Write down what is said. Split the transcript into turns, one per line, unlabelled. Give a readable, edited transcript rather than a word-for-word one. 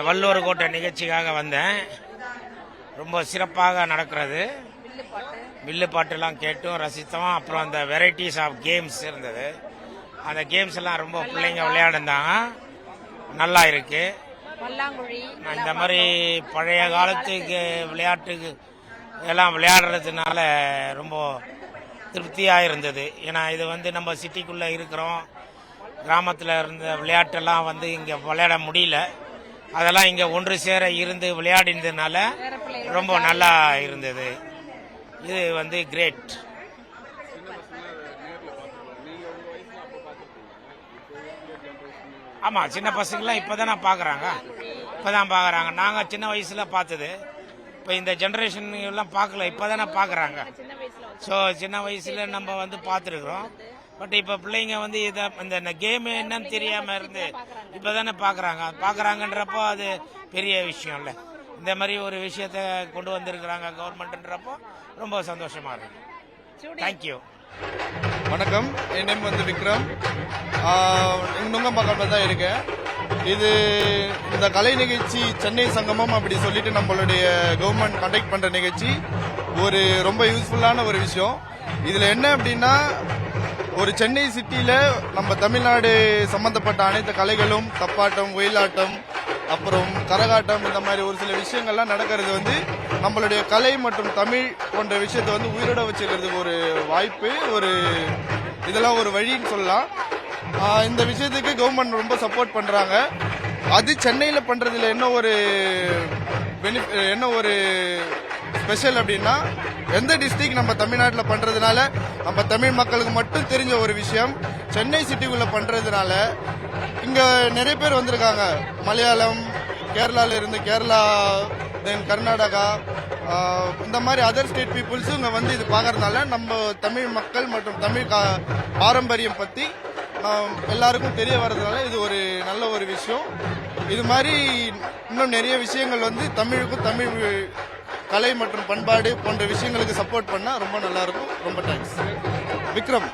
வள்ளுவர் கோட்டை நிகழ்ச்சிக்காக வந்தேன். ரொம்ப சிறப்பாக நடக்கிறது. வில்லு பாட்டுலாம் கேட்டும் ரசித்தோம். அப்புறம் அந்த வெரைட்டிஸ் ஆஃப் கேம்ஸ் இருந்தது. அந்த கேம்ஸ் எல்லாம் ரொம்ப பிள்ளைங்க விளையாடுந்தாங்க. நல்லா இருக்கு. இந்த மாதிரி பழைய காலத்துக்கு விளையாட்டுக்கு எல்லாம் விளையாடுறதுனால ரொம்ப திருப்தியாக இருந்தது. ஏன்னா இது நம்ம சிட்டிக்குள்ளே இருக்கிறோம். கிராமத்தில் இருந்த விளையாட்டெல்லாம் இங்கே விளையாட முடியல. அதெல்லாம் இங்கே ஒன்று சேர இருந்து விளையாடினதுனால ரொம்ப நல்லா இருந்தது. இது கிரேட். ஆமாம், சின்ன பசங்களாம் இப்போ தானே பார்க்குறாங்க. நாங்கள் சின்ன வயசில் பார்த்தது இப்போ இந்த ஜென்ரேஷன் எல்லாம் பார்க்கல, இப்போ தானே பார்க்குறாங்க. ஸோ சின்ன வயசில் நம்ம பார்த்துருக்குறோம். பட் இப்போ பிள்ளைங்க இதை இந்த கேமு என்னன்னு தெரியாமல் இருந்து இப்போ தானே பார்க்குறாங்கன்றப்போ அது பெரிய விஷயம் இல்லை. இந்த மாதிரி ஒரு விஷயத்த கொண்டு வந்திருக்கிறாங்க கவர்மெண்ட்ன்றப்போ ரொம்ப சந்தோஷமாக இருக்கு. தேங்க்யூ.
வணக்கம், என் நேம் விக்ரம். நுங்கம்பாக்கம்ல தான் இருக்கேன். இந்த கலை நிகழ்ச்சி சென்னை சங்கமம் அப்படி சொல்லிட்டு நம்மளுடைய கவர்மெண்ட் கண்டக்ட் பண்ற நிகழ்ச்சி ரொம்ப யூஸ்ஃபுல்லான ஒரு விஷயம். இதுல என்ன அப்படின்னா, ஒரு சென்னை சிட்டியில நம்ம தமிழ்நாடு சம்பந்தப்பட்ட அனைத்து கலைகளும், தப்பாட்டம், ஒயிலாட்டம், அப்புறம் கரகாட்டம், இந்த மாதிரி ஒரு சில விஷயங்கள்லாம் நடக்கிறது நம்மளுடைய கலை மற்றும் தமிழ் போன்ற விஷயத்தை உயிரோட வச்சுக்கிறதுக்கு ஒரு வாய்ப்பு, இதெல்லாம் ஒரு வழின்னு சொல்லலாம். இந்த விஷயத்துக்கு கவர்மெண்ட் ரொம்ப சப்போர்ட் பண்றாங்க. அது சென்னையில பண்றதுல என்ன ஒரு ஸ்பெஷல் அப்படின்னா, எந்த டிஸ்ட்ரிக்ட் நம்ம தமிழ்நாட்டில் பண்றதுனால நம்ம தமிழ் மக்களுக்கு மட்டும் தெரிஞ்ச ஒரு விஷயம். சென்னை சிட்டிக்குள்ள பண்றதுனால இங்க நிறைய பேர் வந்திருக்காங்க. மலையாளம், கேரளால இருந்து, கேரளா, தென் கர்நாடகா, இந்த மாதிரி அதர் ஸ்டேட் பீப்புள்ஸும் இங்க இது பார்க்கறதுனால நம்ம தமிழ் மக்கள் மற்றும் தமிழ் பாரம்பரியம் பத்தி எல்லாருக்கும் தெரிய வர்றதுனால இது ஒரு நல்ல ஒரு விஷயம். இது மாதிரி இன்னும் நிறைய விஷயங்கள் தமிழுக்கும், தமிழ் கலை மற்றும் பண்பாடு போன்ற விஷயங்களுக்கு சப்போர்ட் பண்ணா ரொம்ப நல்லா இருக்கும். ரொம்ப தேங்க்ஸ். விக்ரம்.